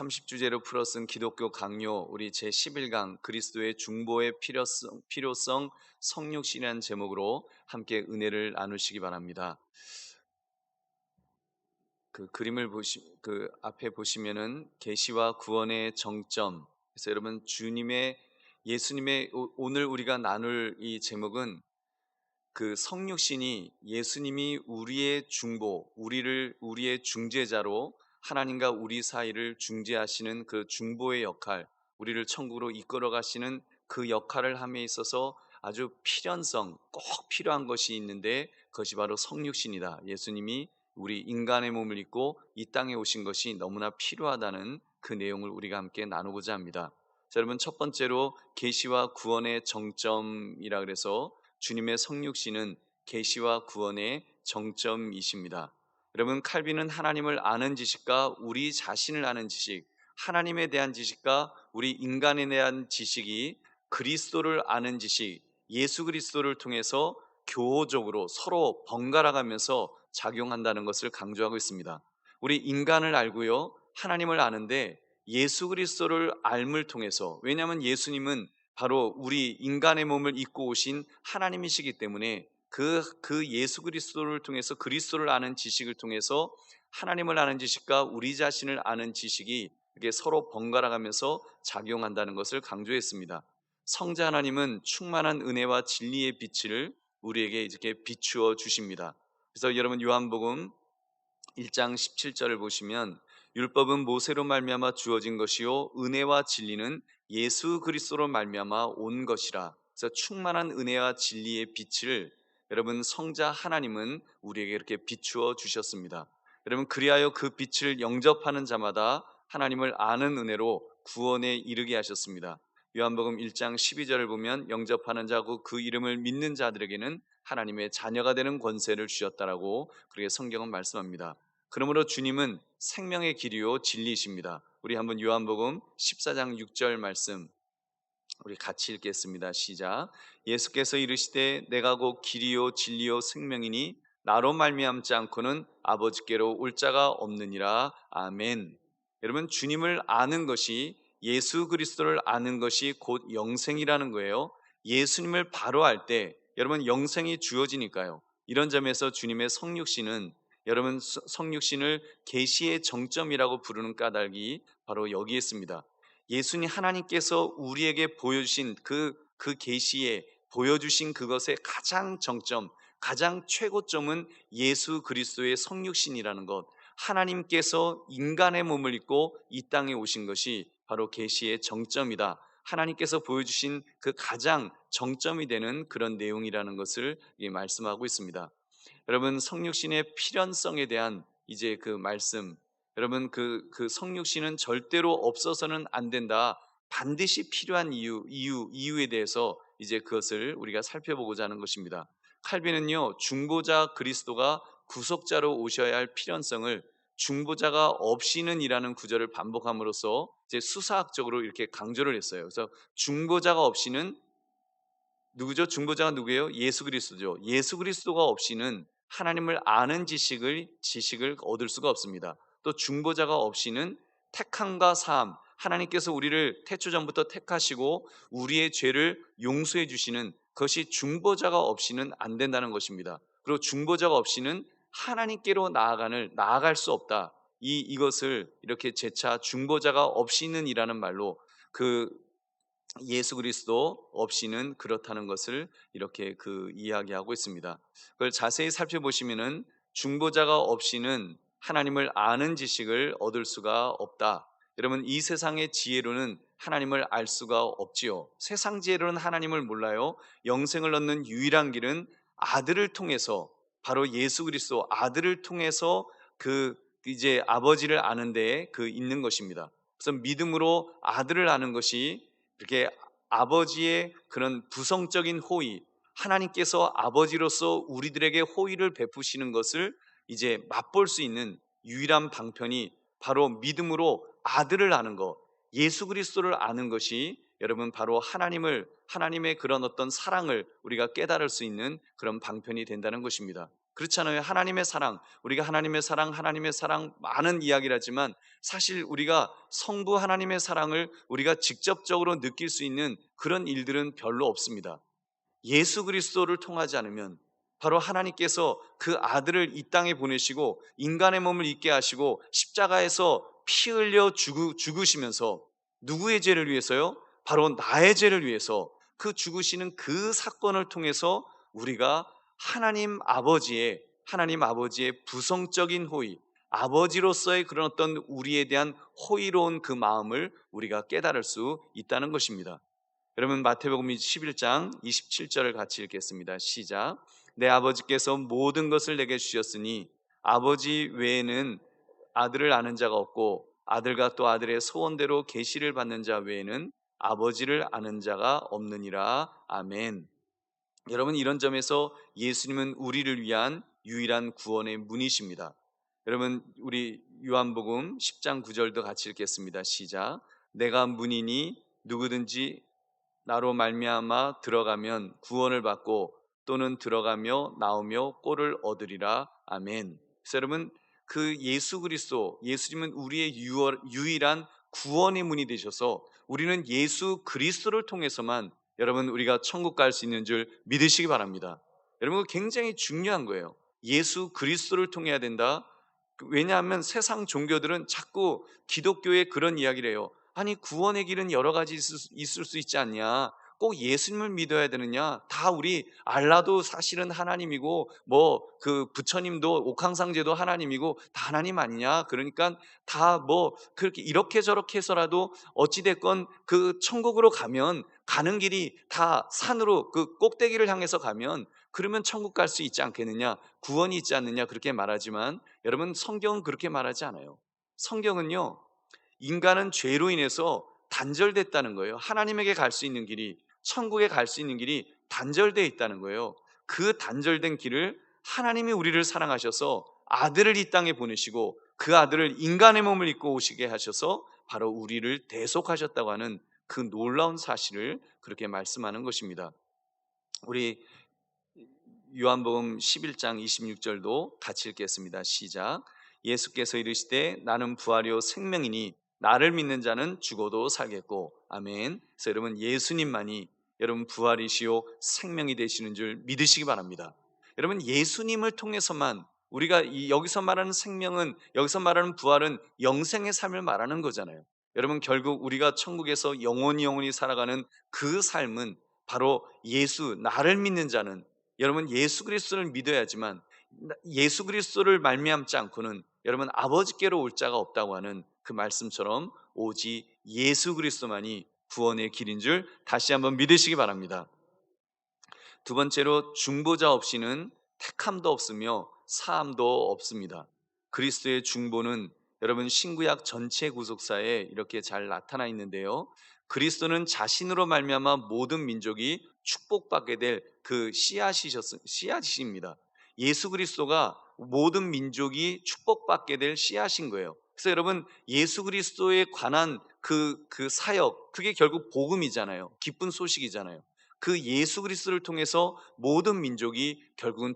30주제로 풀어쓴 기독교 강요 우리 제11강 그리스도의 중보의 필요성 성육신이라는 제목으로 함께 은혜를 나누시기 바랍니다. 그 그림을 그 앞에 보시면은 계시와 구원의 정점. 그래서 여러분 예수님의 오늘 우리가 나눌 이 제목은 그 성육신이 예수님이 우리의 우리의 중재자로 하나님과 우리 사이를 중재하시는 그 중보의 역할, 우리를 천국으로 이끌어 가시는 그 역할을 함에 있어서 아주 필연성, 꼭 필요한 것이 있는데 그것이 바로 성육신이다. 예수님이 우리 인간의 몸을 입고 이 땅에 오신 것이 너무나 필요하다는 그 내용을 우리가 함께 나누고자 합니다. 자, 여러분 첫 번째로 계시와 구원의 정점이라 그래서 주님의 성육신은 계시와 구원의 정점이십니다. 여러분 칼빈은 하나님을 아는 지식과 우리 자신을 아는 지식, 하나님에 대한 지식과 우리 인간에 대한 지식이 그리스도를 아는 지식, 예수 그리스도를 통해서 교호적으로 서로 번갈아 가면서 작용한다는 것을 강조하고 있습니다. 우리 인간을 알고요, 하나님을 아는데 예수 그리스도를 알을 통해서, 왜냐하면 예수님은 바로 우리 인간의 몸을 입고 오신 하나님이시기 때문에 그 예수 그리스도를 통해서 그리스도를 아는 지식을 통해서 하나님을 아는 지식과 우리 자신을 아는 지식이 이게 서로 번갈아 가면서 작용한다는 것을 강조했습니다. 성자 하나님은 충만한 은혜와 진리의 빛을 우리에게 이렇게 비추어 주십니다. 그래서 여러분 요한복음 1장 17절을 보시면 율법은 모세로 말미암아 주어진 것이요 은혜와 진리는 예수 그리스도로 말미암아 온 것이라. 그래서 충만한 은혜와 진리의 빛을 여러분 성자 하나님은 우리에게 이렇게 비추어 주셨습니다. 여러분 그리하여 그 빛을 영접하는 자마다 하나님을 아는 은혜로 구원에 이르게 하셨습니다. 요한복음 1장 12절을 보면 영접하는 자고 그 이름을 믿는 자들에게는 하나님의 자녀가 되는 권세를 주셨다라고 그렇게 성경은 말씀합니다. 그러므로 주님은 생명의 길이요 진리이십니다. 우리 한번 요한복음 14장 6절 말씀 우리 같이 읽겠습니다. 시작. 예수께서 이르시되 내가 곧 길이요 진리요 생명이니 나로 말미암지 않고는 아버지께로 올 자가 없느니라. 아멘. 여러분 주님을 아는 것이 예수 그리스도를 아는 것이 곧 영생이라는 거예요. 예수님을 바로 알 때 여러분 영생이 주어지니까요. 이런 점에서 주님의 성육신은 여러분 성육신을 계시의 정점이라고 부르는 까닭이 바로 여기에 있습니다. 예수님 하나님께서 우리에게 보여주신 그 계시에 보여주신 그것의 가장 정점, 가장 최고점은 예수 그리스도의 성육신이라는 것. 하나님께서 인간의 몸을 입고 이 땅에 오신 것이 바로 계시의 정점이다. 하나님께서 보여주신 그 가장 정점이 되는 그런 내용이라는 것을 말씀하고 있습니다. 여러분 성육신의 필연성에 대한 이제 그 말씀, 여러분 그 성육신은 절대로 없어서는 안 된다. 반드시 필요한 이유에 대해서 이제 그것을 우리가 살펴보고자 하는 것입니다. 칼빈은요 중보자 그리스도가 구속자로 오셔야 할 필연성을 중보자가 없이는이라는 구절을 반복함으로써 이제 수사학적으로 이렇게 강조를 했어요. 그래서 중보자가 없이는 누구죠? 중보자가 누구예요? 예수 그리스도죠. 예수 그리스도가 없이는 하나님을 아는 지식을 얻을 수가 없습니다. 또 중보자가 없이는 택함과 사함, 하나님께서 우리를 태초전부터 택하시고 우리의 죄를 용서해 주시는 것이 중보자가 없이는 안 된다는 것입니다. 그리고 중보자가 없이는 하나님께로 나아갈 수 없다. 이것을 이렇게 재차 중보자가 없이는이라는 말로 그 예수 그리스도 없이는 그렇다는 것을 이렇게 이야기하고 있습니다. 그걸 자세히 살펴보시면은 중보자가 없이는 하나님을 아는 지식을 얻을 수가 없다. 여러분 이 세상의 지혜로는 하나님을 알 수가 없지요. 세상 지혜로는 하나님을 몰라요. 영생을 얻는 유일한 길은 아들을 통해서 바로 예수 그리스도 아들을 통해서 이제 아버지를 아는 데에 있는 것입니다. 그래서 믿음으로 아들을 아는 것이 이렇게 아버지의 그런 부성적인 호의, 하나님께서 아버지로서 우리들에게 호의를 베푸시는 것을 이제 맛볼 수 있는 유일한 방편이 바로 믿음으로 아들을 아는 것, 예수 그리스도를 아는 것이 여러분 바로 하나님의 그런 어떤 사랑을 우리가 깨달을 수 있는 그런 방편이 된다는 것입니다. 그렇잖아요. 하나님의 사랑, 우리가 하나님의 사랑 많은 이야기를 하지만 사실 우리가 성부 하나님의 사랑을 우리가 직접적으로 느낄 수 있는 그런 일들은 별로 없습니다. 예수 그리스도를 통하지 않으면 바로 하나님께서 그 아들을 이 땅에 보내시고 인간의 몸을 입게 하시고 십자가에서 피 흘려 죽으시면서 누구의 죄를 위해서요? 바로 나의 죄를 위해서 그 죽으시는 그 사건을 통해서 우리가 하나님 아버지의 부성적인 호의, 아버지로서의 그런 어떤 우리에 대한 호의로운 그 마음을 우리가 깨달을 수 있다는 것입니다. 여러분 마태복음 11장 27절을 같이 읽겠습니다. 시작. 내 아버지께서 모든 것을 내게 주셨으니 아버지 외에는 아들을 아는 자가 없고 아들과 또 아들의 소원대로 계시를 받는 자 외에는 아버지를 아는 자가 없느니라. 아멘. 여러분 이런 점에서 예수님은 우리를 위한 유일한 구원의 문이십니다. 여러분 우리 요한복음 10장 9절도 같이 읽겠습니다. 시작. 내가 문이니 누구든지 나로 말미암아 들어가면 구원을 받고 또는 들어가며 나오며 꼴을 얻으리라. 아멘. 그래서 여러분 그 예수 그리스도 예수님은 우리의 유일한 구원의 문이 되셔서 우리는 예수 그리스도를 통해서만 여러분 우리가 천국 갈 수 있는 줄 믿으시기 바랍니다. 여러분 굉장히 중요한 거예요. 예수 그리스도를 통해야 된다. 왜냐하면 세상 종교들은 자꾸 기독교의 그런 이야기를 해요. 아니 구원의 길은 여러 가지 있을 수 있지 않냐, 꼭 예수님을 믿어야 되느냐, 다 우리 알라도 사실은 하나님이고 뭐 그 부처님도 옥황상제도 하나님이고 다 하나님 아니냐, 그러니까 다 뭐 그렇게 이렇게 저렇게 해서라도 어찌됐건 그 천국으로 가는 길이 다 산으로 그 꼭대기를 향해서 가면 그러면 천국 갈 수 있지 않겠느냐, 구원이 있지 않느냐 그렇게 말하지만 여러분 성경은 그렇게 말하지 않아요. 성경은요, 인간은 죄로 인해서 단절됐다는 거예요. 하나님에게 갈 수 있는 길이, 천국에 갈 수 있는 길이 단절되어 있다는 거예요. 그 단절된 길을 하나님이 우리를 사랑하셔서 아들을 이 땅에 보내시고 그 아들을 인간의 몸을 입고 오시게 하셔서 바로 우리를 대속하셨다고 하는 그 놀라운 사실을 그렇게 말씀하는 것입니다. 우리 요한복음 11장 26절도 같이 읽겠습니다. 시작. 예수께서 이르시되 나는 부활이요 생명이니 나를 믿는 자는 죽어도 살겠고. 아멘. 그래서 여러분 예수님만이 여러분 부활이시요 생명이 되시는 줄 믿으시기 바랍니다. 여러분 예수님을 통해서만 우리가 여기서 말하는 생명은, 여기서 말하는 부활은 영생의 삶을 말하는 거잖아요. 여러분 결국 우리가 천국에서 영원히 살아가는 그 삶은 바로 나를 믿는 자는, 여러분 예수 그리스도를 믿어야지만 예수 그리스도를 말미암지 않고는 여러분 아버지께로 올 자가 없다고 하는 그 말씀처럼 오직 예수 그리스도만이 구원의 길인 줄 다시 한번 믿으시기 바랍니다. 두 번째로 중보자 없이는 택함도 없으며 사함도 없습니다. 그리스도의 중보는 여러분 신구약 전체 구속사에 이렇게 잘 나타나 있는데요, 그리스도는 자신으로 말미암아 모든 민족이 축복받게 될 그 씨앗이십니다. 예수 그리스도가 모든 민족이 축복받게 될 씨앗인 거예요. 그래서 여러분 예수 그리스도에 관한 그 사역, 그게 결국 복음이잖아요. 기쁜 소식이잖아요. 그 예수 그리스도를 통해서 모든 민족이 결국은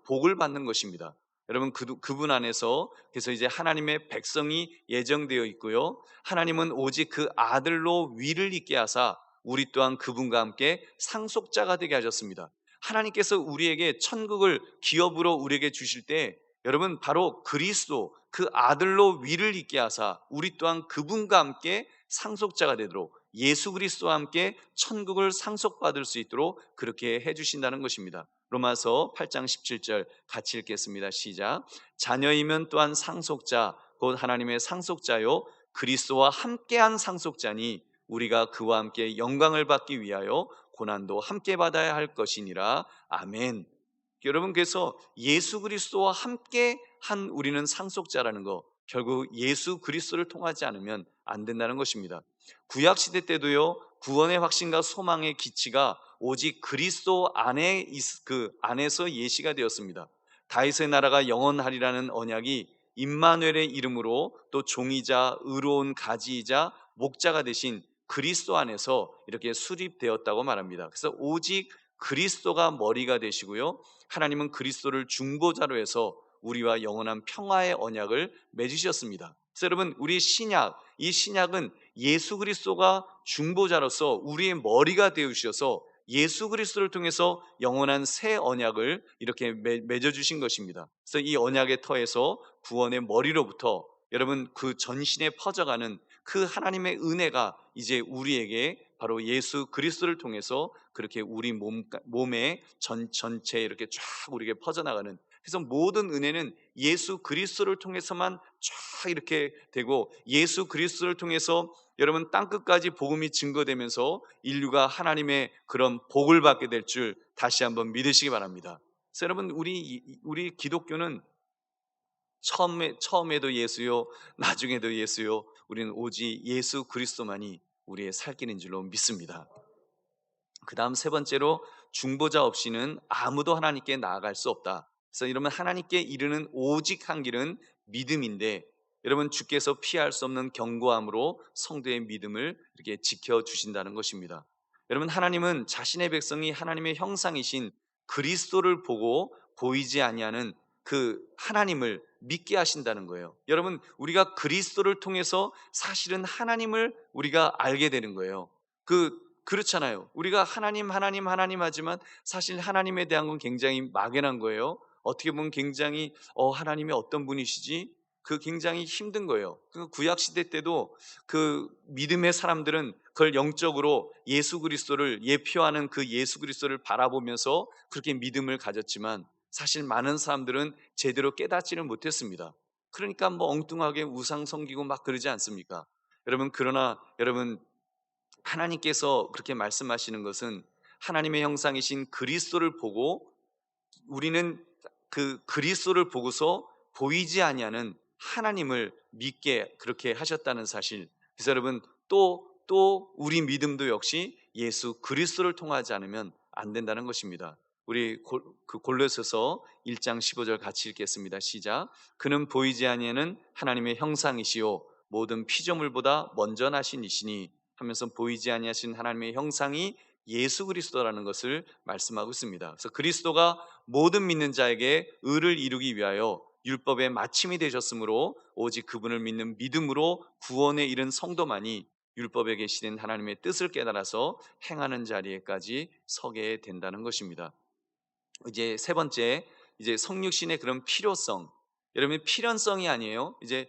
복을 받는 것입니다. 여러분 그분 안에서 그래서 이제 하나님의 백성이 예정되어 있고요, 하나님은 오직 그 아들로 위를 잇게 하사 우리 또한 그분과 함께 상속자가 되게 하셨습니다. 하나님께서 우리에게 천국을 기업으로 우리에게 주실 때 여러분 바로 그리스도 그 아들로 위를 잇게 하사 우리 또한 그분과 함께 상속자가 되도록 예수 그리스도와 함께 천국을 상속받을 수 있도록 그렇게 해주신다는 것입니다. 로마서 8장 17절 같이 읽겠습니다. 시작. 자녀이면 또한 상속자 곧 하나님의 상속자요 그리스도와 함께한 상속자니 우리가 그와 함께 영광을 받기 위하여 고난도 함께 받아야 할 것이니라. 아멘. 여러분 그래서 예수 그리스도와 함께 한 우리는 상속자라는 거, 결국 예수 그리스도를 통하지 않으면 안 된다는 것입니다. 구약 시대 때도요, 구원의 확신과 소망의 기치가 오직 그리스도 안에서 예시가 되었습니다. 다윗의 나라가 영원하리라는 언약이 임마누엘의 이름으로 또 종이자 의로운 가지이자 목자가 되신 그리스도 안에서 이렇게 수립되었다고 말합니다. 그래서 오직 그리스도가 머리가 되시고요, 하나님은 그리스도를 중보자로 해서 우리와 영원한 평화의 언약을 맺으셨습니다. 그래서 여러분, 우리 신약, 이 신약은 예수 그리스도가 중보자로서 우리의 머리가 되어 주셔서 예수 그리스도를 통해서 영원한 새 언약을 이렇게 맺어 주신 것입니다. 그래서 이 언약의 터에서 구원의 머리로부터 여러분 그 전신에 퍼져가는 그 하나님의 은혜가 이제 우리에게 바로 예수 그리스도를 통해서 그렇게 우리 몸에 전체에 이렇게 쫙 우리에게 퍼져나가는, 그래서 모든 은혜는 예수 그리스도를 통해서만 쫙 이렇게 되고, 예수 그리스도를 통해서 여러분 땅끝까지 복음이 증거되면서 인류가 하나님의 그런 복을 받게 될 줄 다시 한번 믿으시기 바랍니다. 그래서 여러분, 우리 기독교는 처음에도 예수요, 나중에도 예수요, 우리는 오직 예수 그리스도만이 우리의 살 길인 줄로 믿습니다. 그 다음 세 번째로, 중보자 없이는 아무도 하나님께 나아갈 수 없다. 그래서 여러분, 하나님께 이르는 오직 한 길은 믿음인데, 여러분 주께서 피할 수 없는 견고함으로 성도의 믿음을 이렇게 지켜주신다는 것입니다. 여러분, 하나님은 자신의 백성이 하나님의 형상이신 그리스도를 보고 보이지 아니하는 그 하나님을 믿게 하신다는 거예요. 여러분, 우리가 그리스도를 통해서 사실은 하나님을 우리가 알게 되는 거예요. 그렇잖아요. 우리가 하나님 하나님 하나님 하지만 사실 하나님에 대한 건 굉장히 막연한 거예요. 어떻게 보면 굉장히 하나님이 어떤 분이시지? 굉장히 힘든 거예요. 구약 시대 때도 그 믿음의 사람들은 그걸 영적으로 예수 그리스도를 예표하는 그 예수 그리스도를 바라보면서 그렇게 믿음을 가졌지만, 사실 많은 사람들은 제대로 깨닫지는 못했습니다. 그러니까 뭐 엉뚱하게 우상 섬기고 막 그러지 않습니까? 여러분, 그러나 여러분, 하나님께서 그렇게 말씀하시는 것은 하나님의 형상이신 그리스도를 보고, 우리는 그 그리스도를 보고서 보이지 아니하는 하나님을 믿게 그렇게 하셨다는 사실. 그래서 여러분, 또 우리 믿음도 역시 예수 그리스도를 통하지 않으면 안 된다는 것입니다. 우리 골로새서 1장 15절 같이 읽겠습니다. 시작. 그는 보이지 아니하는 하나님의 형상이시요 모든 피조물보다 먼저 나신 이시니 하면서 보이지 아니하신 하나님의 형상이 예수 그리스도라는 것을 말씀하고 있습니다. 그래서 그리스도가 모든 믿는 자에게 의를 이루기 위하여 율법의 마침이 되셨으므로 오직 그분을 믿는 믿음으로 구원에 이른 성도만이 율법에 계시된 하나님의 뜻을 깨달아서 행하는 자리에까지 서게 된다는 것입니다. 이제 세 번째, 이제 성육신의 그런 필요성. 여러분, 필연성이 아니에요. 이제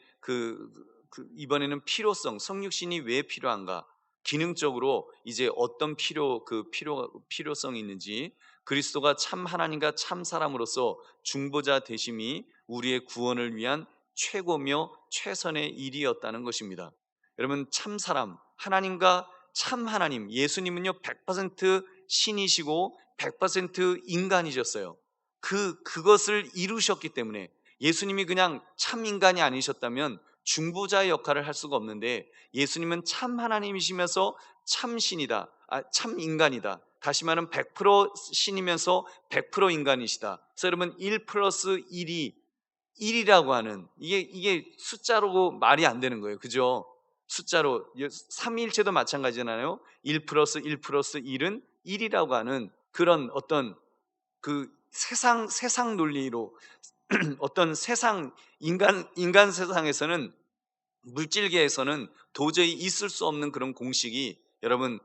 이번에는 필요성. 성육신이 왜 필요한가? 기능적으로 이제 어떤 필요성이 있는지, 그리스도가 참 하나님과 참 사람으로서 중보자 되심이 우리의 구원을 위한 최고며 최선의 일이었다는 것입니다. 여러분, 참 사람, 하나님과 참 하나님, 예수님은요 100% 신이시고 100% 인간이셨어요. 그것을 이루셨기 때문에, 예수님이 그냥 참 인간이 아니셨다면 중보자의 역할을 할 수가 없는데, 예수님은 참 하나님이시면서 참 신이다, 참 인간이다. 다시 말하면 100% 신이면서 100% 인간이시다. 그래서 여러분, 1 플러스 1이 1이라고 하는, 이게 숫자로 말이 안 되는 거예요. 그죠? 숫자로 삼위일체도 마찬가지잖아요. 1 플러스 1 플러스 1은 1이라고 하는 그런 어떤 세상 논리로 어떤 인간 세상에서는, 물질계에서는 도저히 있을 수 없는 그런 공식이 여러분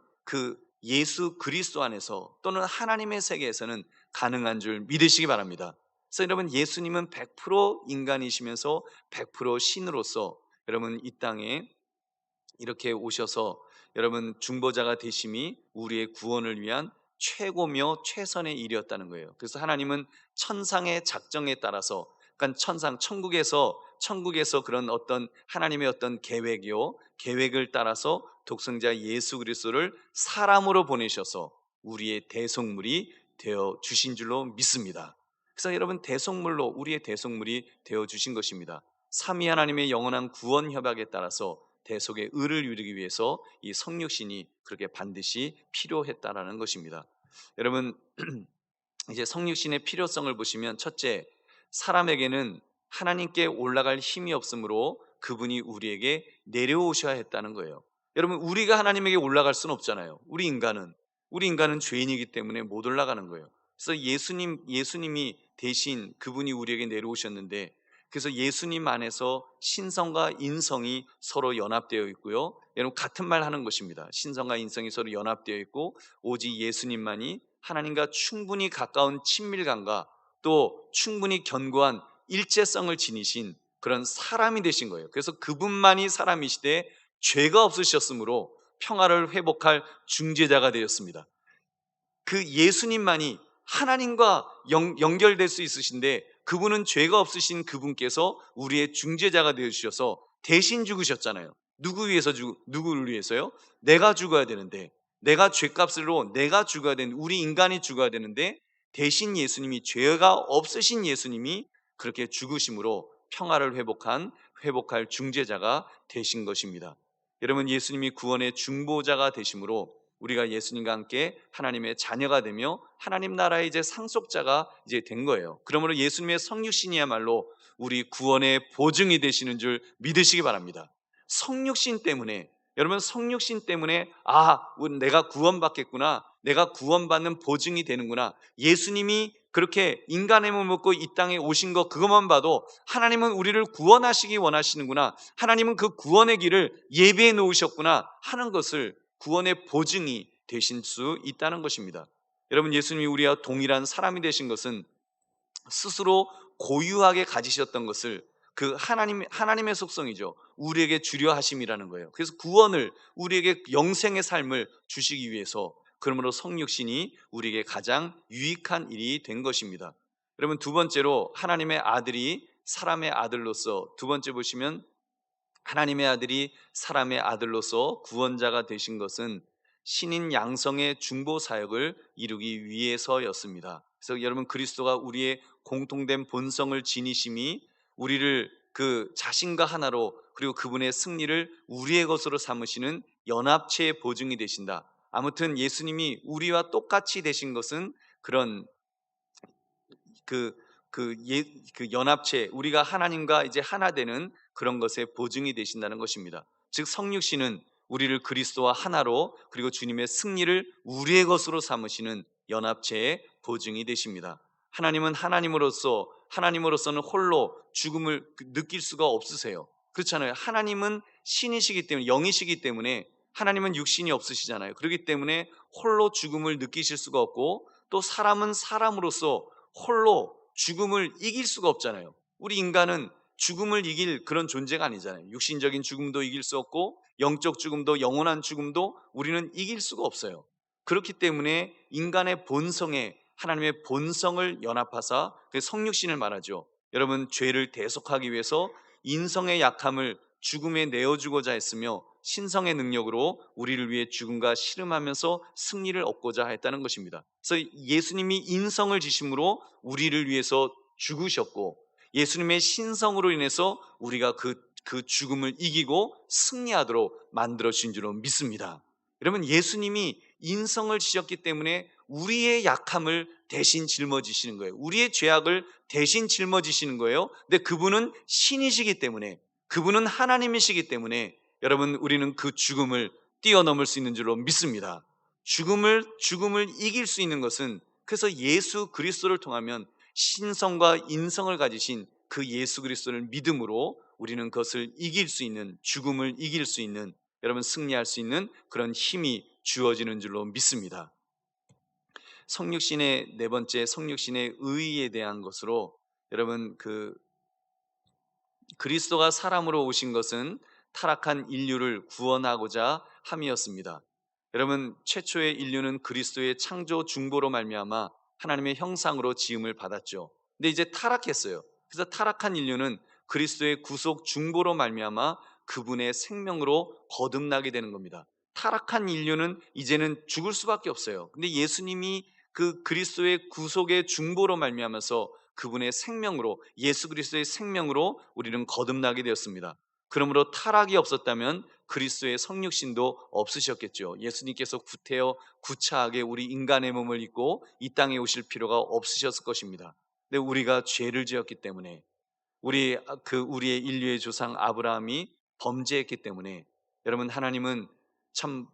예수 그리스도 안에서 또는 하나님의 세계에서는 가능한 줄 믿으시기 바랍니다. 그래서 여러분, 예수님은 100% 인간이시면서 100% 신으로서 여러분 이 땅에 이렇게 오셔서 여러분 중보자가 되심이 우리의 구원을 위한 최고며 최선의 일이었다는 거예요. 그래서 하나님은 천상의 작정에 따라서, 그러니까 천국에서 그런 어떤 하나님의 어떤 계획을 따라서 독생자 예수 그리스도를 사람으로 보내셔서 우리의 대속물이 되어 주신 줄로 믿습니다. 그래서 여러분, 우리의 대속물이 되어 주신 것입니다. 삼위 하나님의 영원한 구원 협약에 따라서 대속의 의를 이루기 위해서 이 성육신이 그렇게 반드시 필요했다라는 것입니다. 여러분, 이제 성육신의 필요성을 보시면, 첫째, 사람에게는 하나님께 올라갈 힘이 없으므로 그분이 우리에게 내려오셔야 했다는 거예요. 여러분, 우리가 하나님에게 올라갈 수는 없잖아요. 우리 인간은. 우리 인간은 죄인이기 때문에 못 올라가는 거예요. 그래서 예수님이 대신 그분이 우리에게 내려오셨는데, 그래서 예수님 안에서 신성과 인성이 서로 연합되어 있고요. 여러분, 같은 말 하는 것입니다. 신성과 인성이 서로 연합되어 있고, 오직 예수님만이 하나님과 충분히 가까운 친밀감과 또 충분히 견고한 일체성을 지니신 그런 사람이 되신 거예요. 그래서 그분만이 사람이시되 죄가 없으셨으므로 평화를 회복할 중재자가 되었습니다. 그 예수님만이 하나님과 연결될 수 있으신데, 그분은 죄가 없으신 그분께서 우리의 중재자가 되어 주셔서 대신 죽으셨잖아요. 누구를 위해서요? 내가 죽어야 되는데, 내가 죄값으로 내가 죽어야 되는, 우리 인간이 죽어야 되는데, 대신 예수님이, 죄가 없으신 예수님이 그렇게 죽으심으로 평화를 회복할 중재자가 되신 것입니다. 여러분, 예수님이 구원의 중보자가 되심으로 우리가 예수님과 함께 하나님의 자녀가 되며 하나님 나라의 이제 상속자가 이제 된 거예요. 그러므로 예수님의 성육신이야말로 우리 구원의 보증이 되시는 줄 믿으시기 바랍니다. 성육신 때문에, 여러분, 성육신 때문에 내가 구원받겠구나, 내가 구원받는 보증이 되는구나, 예수님이 그렇게 인간의 몸을 먹고 이 땅에 오신 것, 그것만 봐도 하나님은 우리를 구원하시기 원하시는구나, 하나님은 그 구원의 길을 예비해 놓으셨구나 하는 것을, 구원의 보증이 되실 수 있다는 것입니다. 여러분, 예수님이 우리와 동일한 사람이 되신 것은 스스로 고유하게 가지셨던 것을, 그 하나님의 속성이죠, 우리에게 주려 하심이라는 거예요. 그래서 구원을, 우리에게 영생의 삶을 주시기 위해서, 그러므로 성육신이 우리에게 가장 유익한 일이 된 것입니다. 여러분, 두 번째로 하나님의 아들이 사람의 아들로서, 두 번째 보시면 하나님의 아들이 사람의 아들로서 구원자가 되신 것은 신인 양성의 중보 사역을 이루기 위해서였습니다. 그래서 여러분, 그리스도가 우리의 공통된 본성을 지니심이 우리를 그 자신과 하나로, 그리고 그분의 승리를 우리의 것으로 삼으시는 연합체의 보증이 되신다. 아무튼 예수님이 우리와 똑같이 되신 것은 그런 그, 그 연합체, 우리가 하나님과 이제 하나 되는 그런 것에 보증이 되신다는 것입니다. 즉, 성육신은 우리를 그리스도와 하나로, 그리고 주님의 승리를 우리의 것으로 삼으시는 연합체의 보증이 되십니다. 하나님은 하나님으로서는 홀로 죽음을 느낄 수가 없으세요. 그렇잖아요. 하나님은 신이시기 때문에, 영이시기 때문에, 하나님은 육신이 없으시잖아요. 그렇기 때문에 홀로 죽음을 느끼실 수가 없고, 또 사람은 사람으로서 홀로 죽음을 이길 수가 없잖아요. 우리 인간은 죽음을 이길 그런 존재가 아니잖아요. 육신적인 죽음도 이길 수 없고, 영적 죽음도, 영원한 죽음도 우리는 이길 수가 없어요. 그렇기 때문에 인간의 본성에 하나님의 본성을 연합하사, 그 성육신을 말하죠. 여러분, 죄를 대속하기 위해서 인성의 약함을 죽음에 내어주고자 했으며, 신성의 능력으로 우리를 위해 죽음과 씨름하면서 승리를 얻고자 했다는 것입니다. 그래서 예수님이 인성을 지심으로 우리를 위해서 죽으셨고, 예수님의 신성으로 인해서 우리가 그 죽음을 이기고 승리하도록 만들어 주신 줄로 믿습니다. 여러분, 예수님이 인성을 지셨기 때문에 우리의 약함을 대신 짊어지시는 거예요. 우리의 죄악을 대신 짊어지시는 거예요. 근데 그분은 신이시기 때문에, 그분은 하나님이시기 때문에, 여러분, 우리는 그 죽음을 뛰어넘을 수 있는 줄로 믿습니다. 죽음을 이길 수 있는 것은, 그래서 예수 그리스도를 통하면 신성과 인성을 가지신 그 예수 그리스도를 믿음으로 우리는 그것을 이길 수 있는, 죽음을 이길 수 있는, 여러분, 승리할 수 있는 그런 힘이 주어지는 줄로 믿습니다. 성육신의 네 번째, 성육신의 의의에 대한 것으로, 여러분, 그리스도가 사람으로 오신 것은 타락한 인류를 구원하고자 함이었습니다. 여러분, 최초의 인류는 그리스도의 창조 중보로 말미암아 하나님의 형상으로 지음을 받았죠. 근데 이제 타락했어요. 그래서 타락한 인류는 그리스도의 구속 중보로 말미암아 그분의 생명으로 거듭나게 되는 겁니다. 타락한 인류는 이제는 죽을 수밖에 없어요. 근데 예수님이 그 그리스도의 구속의 중보로 말미암아서 그분의 생명으로, 예수 그리스도의 생명으로 우리는 거듭나게 되었습니다. 그러므로 타락이 없었다면 그리스도의 성육신도 없으셨겠죠. 예수님께서 구차하게 우리 인간의 몸을 입고 이 땅에 오실 필요가 없으셨을 것입니다. 근데 우리가 죄를 지었기 때문에, 우리의 인류의 조상 아브라함이 범죄했기 때문에, 여러분, 하나님은 참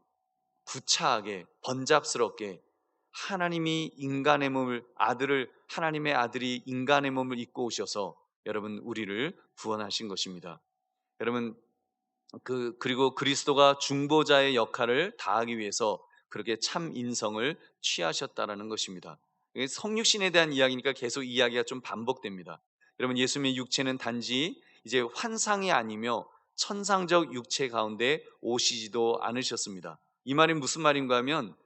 구차하게 번잡스럽게 하나님이 인간의 몸을 아들을 하나님의 아들이 인간의 몸을 입고 오셔서 여러분 우리를 구원하신 것입니다. 여러분 그리고 그리스도가 중보자의 역할을 다하기 위해서 그렇게 참 인성을 취하셨다라는 것입니다. 이게 성육신에 대한 이야기니까 계속 이야기가 좀 반복됩니다. 여러분 예수님의 육체는 단지 이제 환상이 아니며 천상적 육체 가운데 오시지도 않으셨습니다. 이 말이 무슨 말인가 하면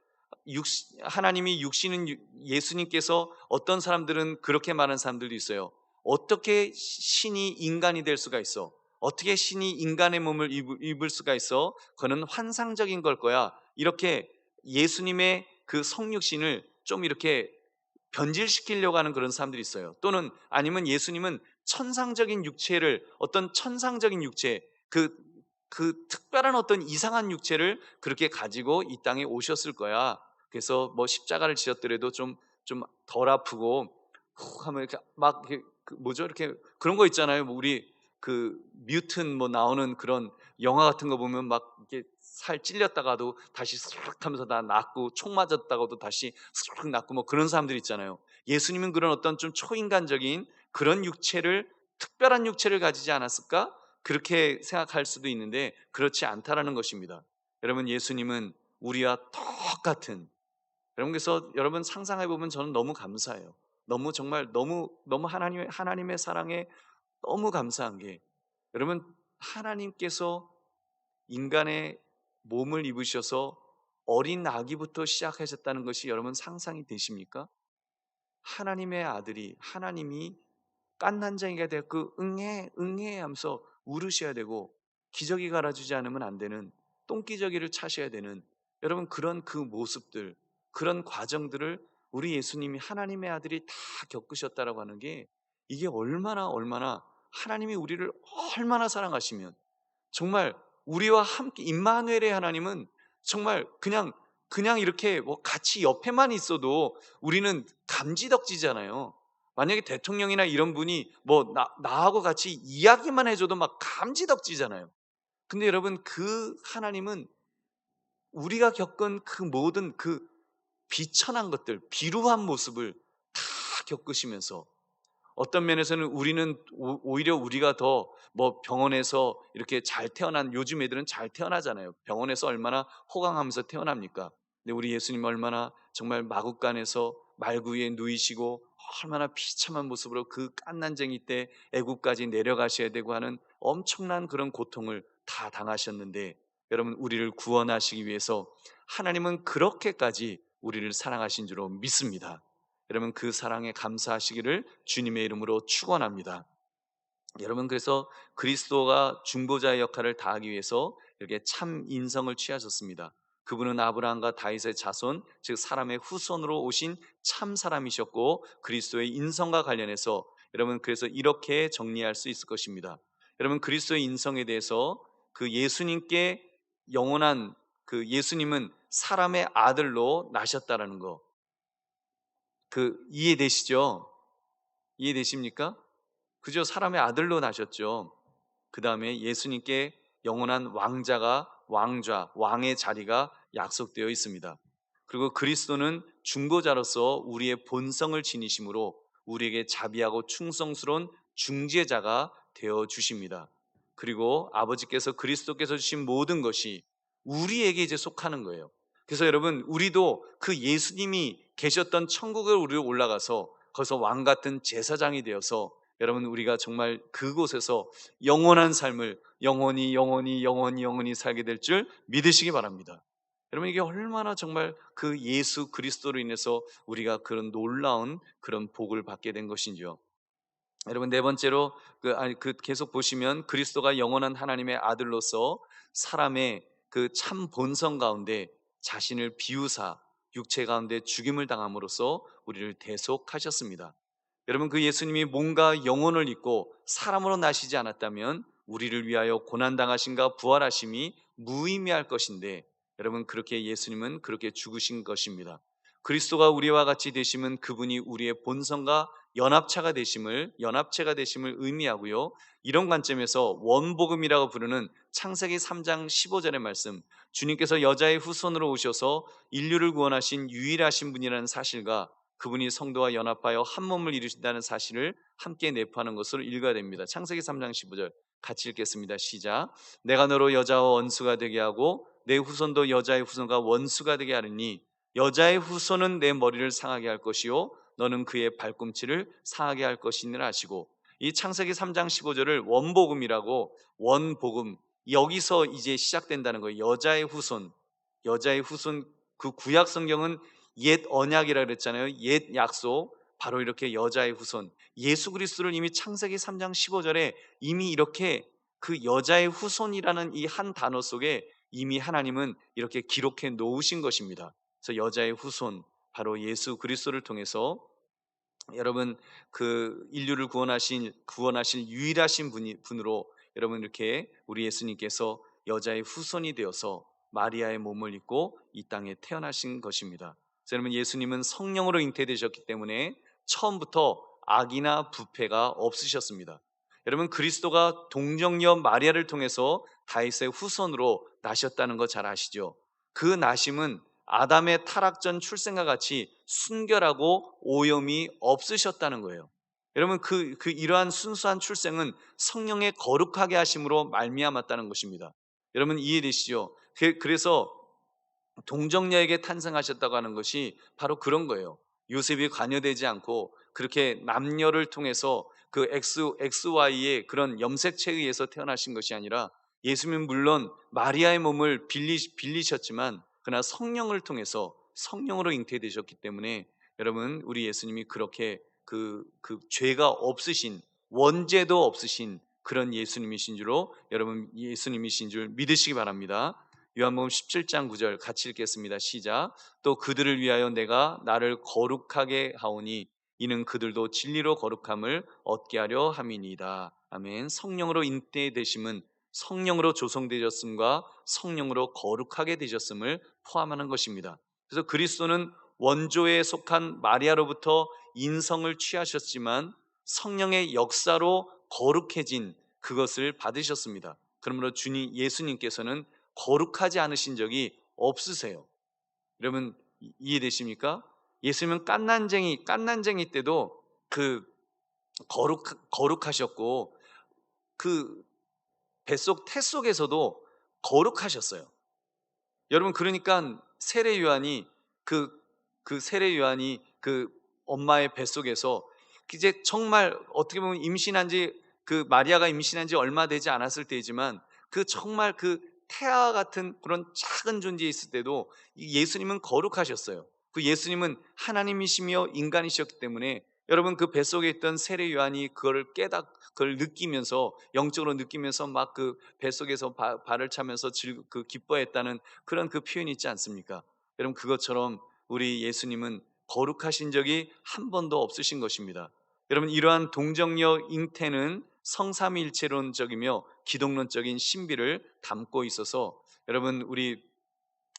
하나님이 육신은 예수님께서 어떤 사람들은 그렇게 말하는 사람들도 있어요. 어떻게 신이 인간이 될 수가 있어? 어떻게 신이 인간의 몸을 입을 수가 있어? 그는 환상적인 걸 거야. 이렇게 예수님의 그 성육신을 좀 이렇게 변질시키려고 하는 그런 사람들이 있어요. 또는 아니면 예수님은 천상적인 육체를 어떤 천상적인 육체 그 특별한 어떤 이상한 육체를 그렇게 가지고 이 땅에 오셨을 거야. 그래서 뭐 십자가를 지었더라도 좀 덜 아프고 훅 하면 이렇게 막 이렇게 뭐죠? 이렇게 그런 거 있잖아요. 뭐 우리 그 뮤튼 뭐 나오는 그런 영화 같은 거 보면 막 이렇게 살 찔렸다가도 다시 스르륵 하면서 다 낫고 총 맞았다가도 다시 스르륵 낫고 뭐 그런 사람들 있잖아요. 예수님은 그런 어떤 좀 초인간적인 그런 육체를 특별한 육체를 가지지 않았을까? 그렇게 생각할 수도 있는데 그렇지 않다라는 것입니다. 여러분 예수님은 우리와 똑같은 여러분 그래서 여러분 상상해 보면 저는 너무 감사해요. 너무 정말 너무 하나님의 사랑에 너무 감사한 게 여러분 하나님께서 인간의 몸을 입으셔서 어린 아기부터 시작하셨다는 것이 여러분 상상이 되십니까? 하나님의 아들이 하나님이 깐난쟁이가 되고 응해 응해 하면서 울으셔야 되고 기저귀 갈아주지 않으면 안 되는 똥기저귀를 차셔야 되는 여러분 그런 그 모습들 그런 과정들을 우리 예수님이 하나님의 아들이 다 겪으셨다라고 하는 게 이게 얼마나 하나님이 우리를 얼마나 사랑하시면 정말 우리와 함께 임마누엘의 하나님은 정말 그냥 이렇게 뭐 같이 옆에만 있어도 우리는 감지덕지잖아요. 만약에 대통령이나 이런 분이 뭐 나하고 같이 이야기만 해줘도 막 감지덕지잖아요. 근데 여러분 그 하나님은 우리가 겪은 그 모든 그 비천한 것들, 비루한 모습을 다 겪으시면서 어떤 면에서는 우리는 오히려 우리가 더 뭐 병원에서 이렇게 잘 태어난 요즘 애들은 잘 태어나잖아요. 병원에서 얼마나 호강하면서 태어납니까? 근데 우리 예수님 얼마나 정말 마국간에서 말구에 누이시고 얼마나 비참한 모습으로 그 깐난쟁이 때 애국까지 내려가셔야 되고 하는 엄청난 그런 고통을 다 당하셨는데 여러분 우리를 구원하시기 위해서 하나님은 그렇게까지 우리를 사랑하신 줄로 믿습니다. 여러분 그 사랑에 감사하시기를 주님의 이름으로 축원합니다. 여러분 그래서 그리스도가 중보자의 역할을 다하기 위해서 이렇게 참 인성을 취하셨습니다. 그분은 아브라함과 다윗의 자손 즉 사람의 후손으로 오신 참 사람이셨고 그리스도의 인성과 관련해서 여러분 그래서 이렇게 정리할 수 있을 것입니다. 여러분 그리스도의 인성에 대해서 그 예수님께 영원한 그 예수님은 사람의 아들로 나셨다라는 거 이해되시죠? 이해되십니까? 그저 사람의 아들로 나셨죠. 그 다음에 예수님께 영원한 왕의 자리가 약속되어 있습니다. 그리고 그리스도는 중보자로서 우리의 본성을 지니심으로 우리에게 자비하고 충성스러운 중재자가 되어 주십니다. 그리고 아버지께서 그리스도께서 주신 모든 것이 우리에게 이제 속하는 거예요. 그래서 여러분 우리도 그 예수님이 계셨던 천국을 우리로 올라가서 거기서 왕 같은 제사장이 되어서 여러분 우리가 정말 그곳에서 영원한 삶을 영원히 살게 될 줄 믿으시기 바랍니다. 여러분 이게 얼마나 정말 그 예수 그리스도로 인해서 우리가 그런 놀라운 그런 복을 받게 된 것인지요. 여러분 네 번째로 계속 보시면 그리스도가 영원한 하나님의 아들로서 사람의 그 참 본성 가운데 자신을 비우사 육체 가운데 죽임을 당함으로써 우리를 대속하셨습니다. 여러분 그 예수님이 몸과 영혼을 입고 사람으로 나시지 않았다면 우리를 위하여 고난당하심과 부활하심이 무의미할 것인데 여러분 그렇게 예수님은 그렇게 죽으신 것입니다. 그리스도가 우리와 같이 되심은 그분이 우리의 본성과 연합체가 되심을 의미하고요. 이런 관점에서 원복음이라고 부르는 창세기 3장 15절의 말씀, 주님께서 여자의 후손으로 오셔서 인류를 구원하신 유일하신 분이라는 사실과 그분이 성도와 연합하여 한 몸을 이루신다는 사실을 함께 내포하는 것으로 읽어야 됩니다. 창세기 3장 15절 같이 읽겠습니다. 시작. 내가 너로 여자와 원수가 되게 하고 내 후손도 여자의 후손과 원수가 되게 하리니 여자의 후손은 내 머리를 상하게 할 것이요 너는 그의 발꿈치를 상하게 할 것이니라 하시고, 이 창세기 3장 15절을 원복음이라고, 원복음, 여기서 이제 시작된다는 거예요. 여자의 후손. 그 구약 성경은 옛 언약이라 그랬잖아요. 옛 약속, 바로 이렇게 여자의 후손, 예수 그리스도를 이미 창세기 3장 15절에 이미 이렇게 그 여자의 후손이라는 이 한 단어 속에 이미 하나님은 이렇게 기록해 놓으신 것입니다. 그래서 여자의 후손, 바로 예수 그리스도를 통해서 여러분 그 인류를 구원하신 유일하신 분으로 여러분 이렇게 우리 예수님께서 여자의 후손이 되어서 마리아의 몸을 입고 이 땅에 태어나신 것입니다. 그래서 여러분 예수님은 성령으로 잉태되셨기 때문에 처음부터 악이나 부패가 없으셨습니다. 여러분 그리스도가 동정녀 마리아를 통해서 다윗의 후손으로 나셨다는 거 잘 아시죠? 그 나심은 아담의 타락 전 출생과 같이 순결하고 오염이 없으셨다는 거예요. 여러분 이러한 순수한 출생은 성령의 거룩하게 하심으로 말미암았다는 것입니다. 여러분 이해되시죠? 그래서 동정녀에게 탄생하셨다고 하는 것이 바로 그런 거예요. 요셉이 관여되지 않고 그렇게 남녀를 통해서 그 XY의 그런 염색체에 의해서 태어나신 것이 아니라, 예수님은 물론 마리아의 몸을 빌리셨지만 그러나 성령을 통해서 성령으로 잉태되셨기 때문에 여러분 우리 예수님이 그렇게 그 죄가 없으신, 원죄도 없으신 그런 예수님이신 줄로 여러분 예수님이신 줄 믿으시기 바랍니다. 요한복음 17장 9절 같이 읽겠습니다. 시작. 또 그들을 위하여 내가 나를 거룩하게 하오니 이는 그들도 진리로 거룩함을 얻게 하려 함이니이다. 아멘. 성령으로 잉태되심은 성령으로 조성되셨음과 성령으로 거룩하게 되셨음을 포함하는 것입니다. 그래서 그리스도는 원조에 속한 마리아로부터 인성을 취하셨지만 성령의 역사로 거룩해진 그것을 받으셨습니다. 그러므로 예수님께서는 거룩하지 않으신 적이 없으세요. 여러분 이해되십니까? 예수님은 깐난쟁이 때도 거룩하셨고 그 뱃속 태 속에서도 거룩하셨어요. 여러분 그러니까 세례 요한이 세례 요한이 그 엄마의 뱃속에서 이제 정말 어떻게 보면 마리아가 임신한 지 얼마 되지 않았을 때이지만 정말 태아 같은 그런 작은 존재에 있을 때도 예수님은 거룩하셨어요. 예수님은 하나님이시며 인간이셨기 때문에 여러분 뱃속에 있던 세례 요한이 그걸 느끼면서, 영적으로 느끼면서 막 뱃속에서 발을 차면서 기뻐했다는 그런 표현이 있지 않습니까? 여러분 그것처럼 우리 예수님은 거룩하신 적이 한 번도 없으신 것입니다. 여러분 이러한 동정녀 잉태는 성삼위일체론적이며 기독론적인 신비를 담고 있어서 여러분 우리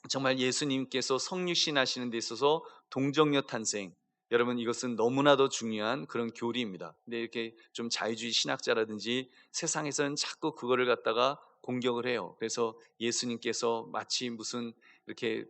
정말 예수님께서 성육신 하시는 데 있어서 동정녀 탄생, 여러분 이것은 너무나도 중요한 그런 교리입니다. 근데 이렇게 좀 자유주의 신학자라든지 세상에서는 자꾸 그거를 갖다가 공격을 해요. 그래서 예수님께서 마치 무슨 이렇게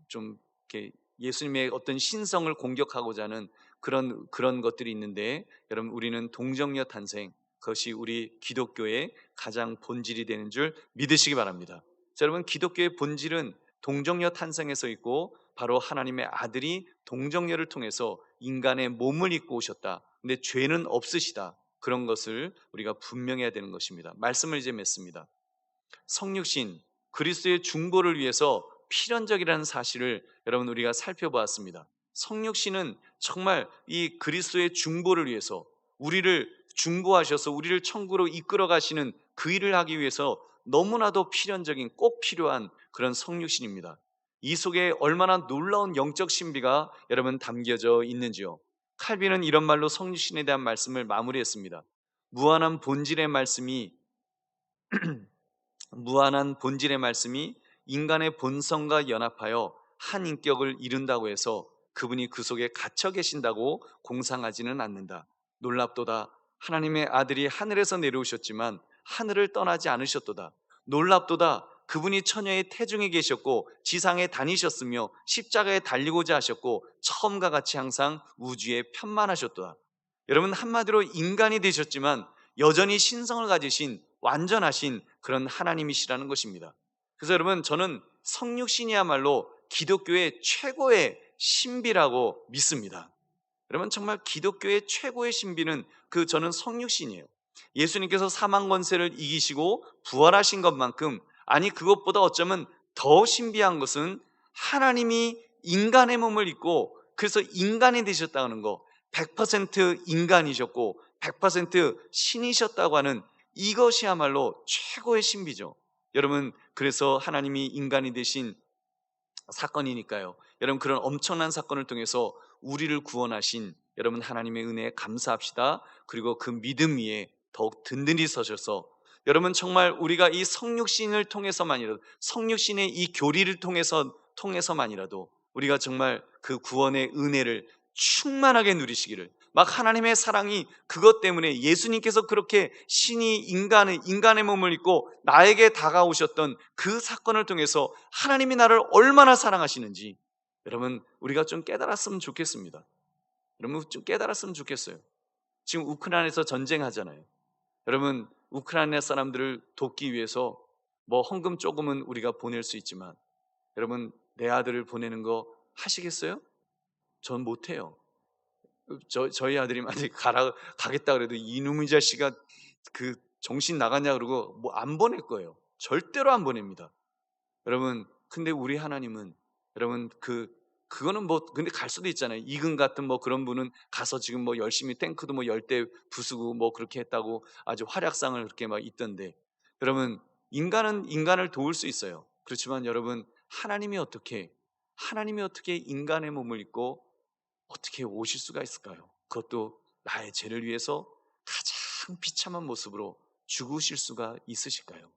좀 이렇게 예수님의 어떤 신성을 공격하고자 하는 그런 것들이 있는데, 여러분 우리는 동정녀 탄생, 그것이 우리 기독교의 가장 본질이 되는 줄 믿으시기 바랍니다. 자, 여러분 기독교의 본질은 동정녀 탄생에서 있고 바로 하나님의 아들이 동정녀를 통해서 인간의 몸을 입고 오셨다. 근데 죄는 없으시다. 그런 것을 우리가 분명해야 되는 것입니다. 말씀을 이제 맺습니다. 성육신, 그리스도의 중보를 위해서 필연적이라는 사실을 여러분 우리가 살펴보았습니다. 성육신은 정말 이 그리스도의 중보를 위해서, 우리를 중보하셔서 우리를 천국으로 이끌어 가시는 그 일을 하기 위해서 너무나도 필연적인, 꼭 필요한 그런 성육신입니다. 이 속에 얼마나 놀라운 영적 신비가 여러분 담겨져 있는지요. 칼빈은 이런 말로 성육신에 대한 말씀을 마무리했습니다. 무한한 본질의 말씀이 인간의 본성과 연합하여 한 인격을 이룬다고 해서 그분이 그 속에 갇혀 계신다고 공상하지는 않는다. 놀랍도다. 하나님의 아들이 하늘에서 내려오셨지만 하늘을 떠나지 않으셨도다. 놀랍도다. 그분이 처녀의 태중에 계셨고 지상에 다니셨으며 십자가에 달리고자 하셨고 처음과 같이 항상 우주에 편만하셨도다. 여러분, 한마디로 인간이 되셨지만 여전히 신성을 가지신 완전하신 그런 하나님이시라는 것입니다. 그래서 여러분, 저는 성육신이야말로 기독교의 최고의 신비라고 믿습니다. 여러분, 정말 기독교의 최고의 신비는 저는 성육신이에요. 예수님께서 사망 권세를 이기시고 부활하신 것만큼, 아니 그것보다 어쩌면 더 신비한 것은 하나님이 인간의 몸을 입고 그래서 인간이 되셨다는 거, 100% 인간이셨고 100% 신이셨다고 하는 이것이야말로 최고의 신비죠. 여러분, 그래서 하나님이 인간이 되신 사건이니까요. 여러분, 그런 엄청난 사건을 통해서 우리를 구원하신 여러분 하나님의 은혜에 감사합시다. 그리고 그 믿음 위에 더욱 든든히 서셔서 여러분, 정말 우리가 이 성육신을 통해서만이라도, 성육신의 이 교리를 통해서만이라도 우리가 정말 그 구원의 은혜를 충만하게 누리시기를, 막 하나님의 사랑이 그것 때문에 예수님께서 그렇게 신이 인간의 몸을 입고 나에게 다가오셨던 그 사건을 통해서 하나님이 나를 얼마나 사랑하시는지 여러분, 우리가 좀 깨달았으면 좋겠습니다. 여러분, 좀 깨달았으면 좋겠어요. 지금 우크라이나에서 전쟁하잖아요. 여러분, 우크라이나 사람들을 돕기 위해서 뭐 헌금 조금은 우리가 보낼 수 있지만 여러분, 내 아들을 보내는 거 하시겠어요? 전 못해요. 저희 아들이 만약에 가겠다 그래도 이놈의 자식아 그 정신 나갔냐 그러고 뭐 안 보낼 거예요. 절대로 안 보냅니다. 여러분, 근데 우리 하나님은 여러분 그거는 뭐 근데 갈 수도 있잖아요. 이근 같은 뭐 그런 분은 가서 지금 뭐 열심히 탱크도 뭐 10대 부수고 뭐 그렇게 했다고 아주 활약상을 그렇게 막 있던데, 여러분, 인간은 인간을 도울 수 있어요. 그렇지만 여러분, 하나님이 어떻게 인간의 몸을 입고 어떻게 오실 수가 있을까요? 그것도 나의 죄를 위해서 가장 비참한 모습으로 죽으실 수가 있으실까요?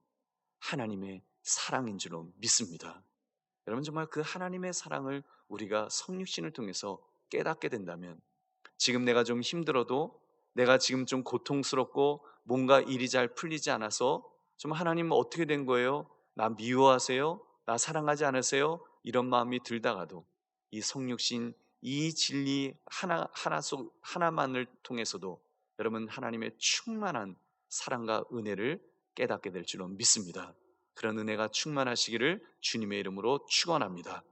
하나님의 사랑인 줄로 믿습니다. 여러분, 정말 그 하나님의 사랑을 우리가 성육신을 통해서 깨닫게 된다면, 지금 내가 좀 힘들어도, 내가 지금 좀 고통스럽고 뭔가 일이 잘 풀리지 않아서 좀 하나님 어떻게 된 거예요? 나 미워하세요? 나 사랑하지 않으세요? 이런 마음이 들다가도 이 성육신, 이 진리 하나만을 통해서도 여러분 하나님의 충만한 사랑과 은혜를 깨닫게 될 줄로 믿습니다. 그런 은혜가 충만하시기를 주님의 이름으로 축원합니다.